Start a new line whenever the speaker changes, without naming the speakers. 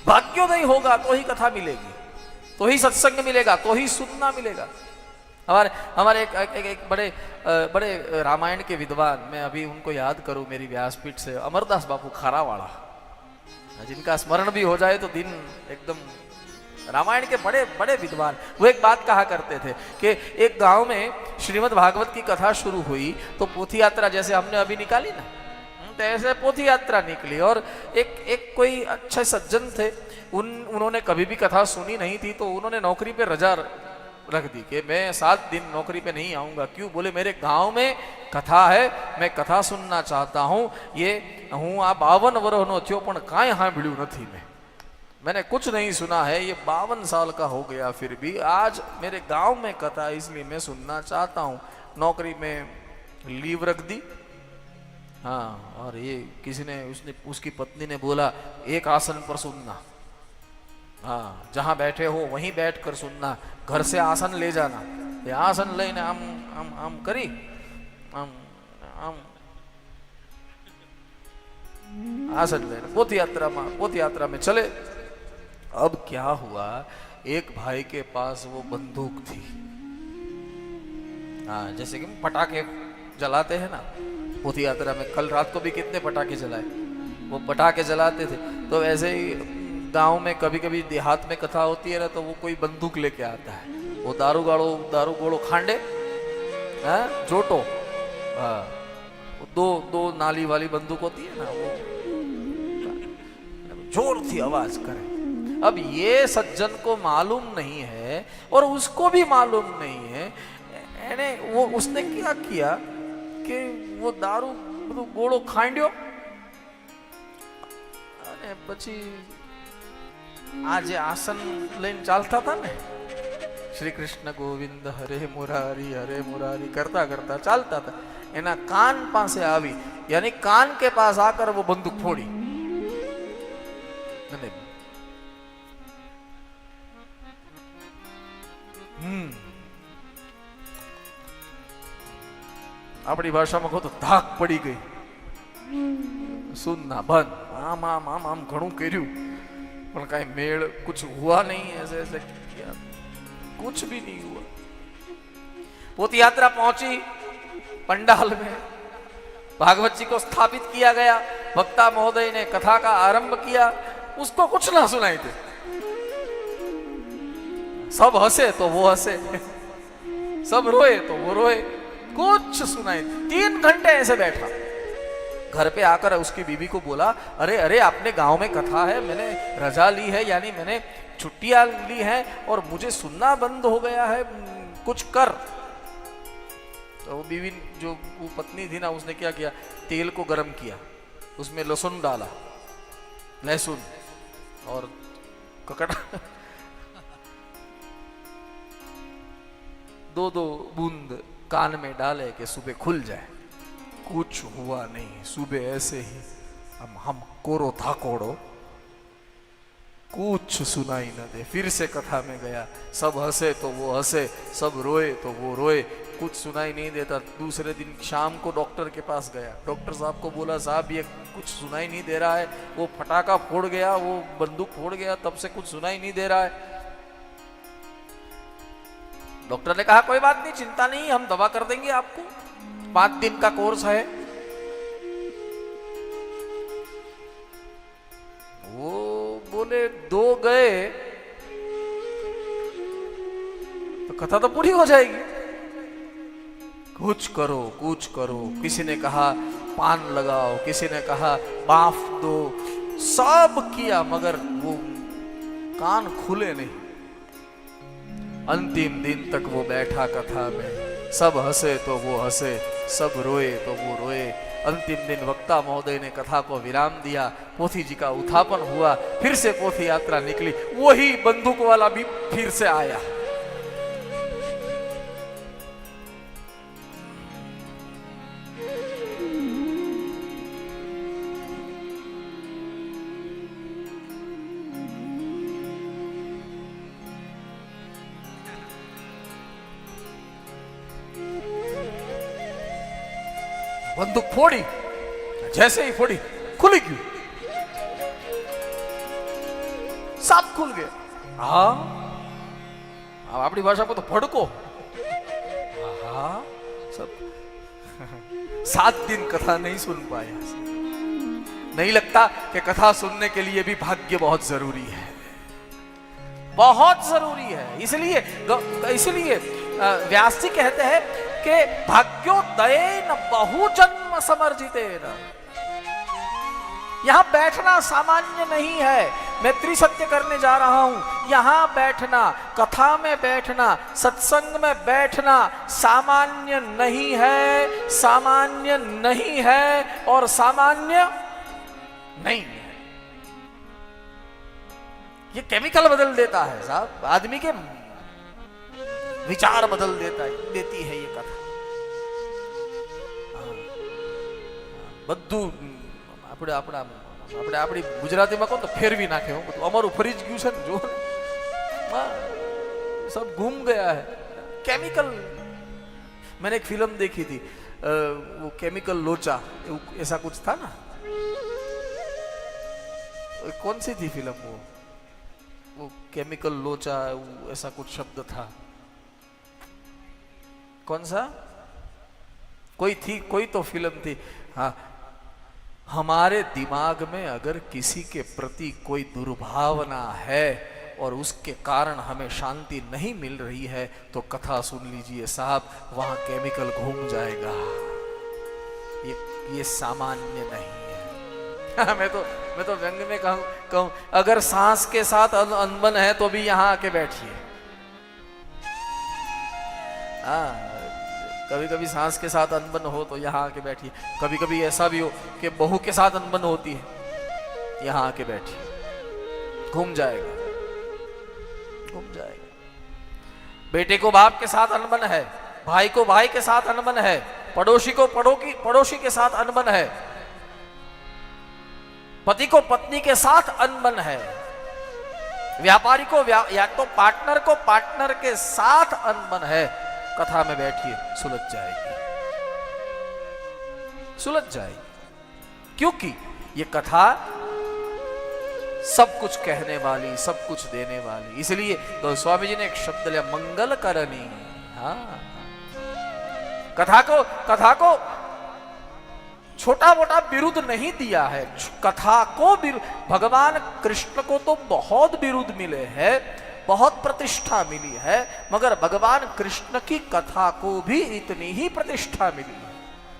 भाग्योदय होगा तो ही कथा मिलेगी, तो ही सत्संग मिलेगा, तो ही सुनना मिलेगा। हमारे एक बड़े रामायण के विद्वान, मैं अभी उनको याद करूं मेरी व्यासपीठ से, अमरदास बापू खारावाड़ा, जिनका स्मरण भी हो जाए तो दिन एकदम, रामायण के बड़े बड़े विद्वान। वो एक बात कहा करते थे कि एक गांव में श्रीमद् भागवत की कथा शुरू हुई तो पोथी यात्रा जैसे हमने अभी निकाली ना, तो ऐसे पोथी यात्रा निकली। और एक कोई अच्छे सज्जन थे, उन्होंने कभी भी कथा सुनी नहीं थी, तो उन्होंने नौकरी पे रजा रख दी कि मैं 7 दिन नौकरी पे नहीं आऊँगा। क्यों? बोले मेरे गांव में कथा है, मैं कथा सुनना चाहता हूँ। ये हूँ आ 52 वर्षनो थयो पण कांई सांभळ्युं नथी, मैंने कुछ नहीं सुना है, ये 52 साल का हो गया, फिर भी आज मेरे गांव में कथा, इसलिए मैं सुनना चाहता हूँ। नौकरी में लीव रख दी। हाँ, और ये किसी ने, उसकी पत्नी ने बोला एक आसन पर सुनना, हाँ जहां बैठे हो वहीं बैठ कर सुनना, घर से आसन ले जाना। ये आसन लेने आम करी, आम आसन लेने पोथी यात्रा में चले। अब क्या हुआ, एक भाई के पास वो बंदूक थी, हाँ जैसे कि पटाखे जलाते हैं ना पोथी यात्रा में, कल रात को भी कितने पटाखे जलाए, वो पटाखे जलाते थे। तो ऐसे ही गांव में कभी कभी देहात में कथा होती है ना, तो वो कोई बंदूक लेके आता है, वो दारू गोड़ो खांडे, हाँ जोटो, हाँ दो नाली वाली बंदूक होती है ना, वो जोर थी आवाज करे। अब ये सज्जन को मालूम नहीं है और उसको भी मालूम नहीं है, उसने क्या किया कि वो दारू गोड़ो खांड्यो અને પછી आज आसन लઈને चालता था ने, श्री कृष्ण गोविंद हरे मुरारी करता करता चालता था, एना कान पासे आवी, यानी कान के पास आकर वो बंदूक फोड़ी। अपनी भाषा में कहो तो धाक पड़ी गई, सुनना बंद, आम आम आम आम घणुं कर्युं पण काई मेल कुछ हुआ नहीं, ऐसे ऐसे किया, कुछ भी नहीं हुआ। पोथी यात्रा पहुंची, पंडाल में भागवत जी को स्थापित किया गया, वक्ता महोदय ने कथा का आरंभ किया, उसको कुछ ना सुनाई दे, सब हंसे तो वो हंसे, सब रोए तो वो रोए, कुछ सुनाई। 3 घंटे ऐसे बैठा। घर पे आकर उसकी बीवी को बोला, अरे अरे आपने गांव में कथा है, मैंने रजा ली है, यानी मैंने छुट्टियां ली हैं और मुझे सुनना बंद हो गया है, कुछ कर। तो वो बीवी जो वो पत्नी थी ना, उसने क्या किया, तेल को गर्म किया, उसमें लहसुन डाला, लहसुन और ककड़ा 2-2 बूंद कान में डाले कि सुबह खुल जाए। कुछ हुआ नहीं, सुबह ऐसे ही हम कोरो थाकोड़ो, कुछ सुनाई न दे। फिर से कथा में गया, सब हंसे तो वो हंसे, सब रोए तो वो रोए, कुछ सुनाई नहीं देता। दूसरे दिन शाम को डॉक्टर के पास गया, डॉक्टर साहब को बोला, साहब ये कुछ सुनाई नहीं दे रहा है, वो फटाका फोड़ गया, वो बंदूक फोड़ गया, तब से कुछ सुनाई नहीं दे रहा है। डॉक्टर ने कहा कोई बात नहीं, चिंता नहीं, हम दवा कर देंगे आपको, 5 दिन का कोर्स है। वो बोले 2 गए तो कथा तो पूरी हो जाएगी, कुछ करो कुछ करो। किसी ने कहा पान लगाओ, किसी ने कहा बाफ दो, सब किया मगर वो कान खुले नहीं। अंतिम दिन तक वो बैठा कथा में, सब हंसे तो वो हंसे, सब रोए तो वो रोए। अंतिम दिन वक्ता महोदय ने कथा को विराम दिया, पोथी जी का उत्थापन हुआ, फिर से पोथी यात्रा निकली, वही बंदूक वाला भी फिर से आया। बंदूक फोड़ी, जैसे ही फोड़ी खुली क्यों? साफ खुल गया। हाँ, अब अपनी भाषा को तो भड़को। हाँ, सब 7 दिन कथा नहीं सुन पाया। नहीं लगता कि कथा सुनने के लिए भी भाग्य बहुत जरूरी है, बहुत जरूरी है। इसलिए व्यास जी कहते हैं कि भाग्योदयेन बहुजन्म समर्जितेन। यहां बैठना सामान्य नहीं है। मैं त्रिसत्य करने जा रहा हूं, यहां बैठना, कथा में बैठना, सत्संग में बैठना सामान्य नहीं है, सामान्य नहीं है और सामान्य नहीं है। ये केमिकल बदल देता है साहब, आदमी के विचार बदल देती है ये कथा। બધું આપણે આપણી ગુજરાતીમાં કહો તો ફેરવી નાખે। અમારું ફરી જ ગયું છે ને, જો सब घूम गया है। केमिकल, मैंने एक फिल्म देखी थी, वो केमिकल लोचा ऐसा कुछ था ना। कौन सी थी फिल्म वो केमिकल लोचा ऐसा कुछ शब्द था। कौन सा, कोई तो फिल्म थी। हाँ, हमारे दिमाग में अगर किसी के प्रति कोई दुर्भावना है और उसके कारण हमें शांति नहीं मिल रही है तो कथा सुन लीजिए साहब, वहां केमिकल घूम जाएगा। ये सामान्य नहीं है। मैं तो व्यंग में कहूं अगर सांस के साथ अनबन है तो भी यहां आके बैठिए। हाँ, कभी कभी सांस के साथ अनबन हो तो यहाँ आके बैठिए। कभी कभी ऐसा भी हो कि बहू के साथ अनबन होती है, यहाँ आके बैठिए, घूम जाएगा, घूम जाएगा। बेटे को बाप के साथ अनबन है, भाई को भाई के साथ अनबन है, पड़ोसी को पड़ोसी के साथ अनबन है, पति को पत्नी के साथ अनबन है, व्यापारी को या तो पार्टनर को पार्टनर के साथ अनबन है। कथा में बैठिए, सुलझ जाएगी, सुलझ जाएगी। क्योंकि ये कथा सब कुछ कहने वाली, सब कुछ देने वाली। इसलिए तो स्वामी जी ने एक शब्द लिया, मंगल करनी। हाँ, कथा को छोटा मोटा विरुद्ध नहीं दिया है। कथा को भगवान कृष्ण को तो बहुत विरुद्ध मिले हैं, बहुत प्रतिष्ठा मिली है, मगर भगवान कृष्ण की कथा को भी इतनी ही प्रतिष्ठा मिली है।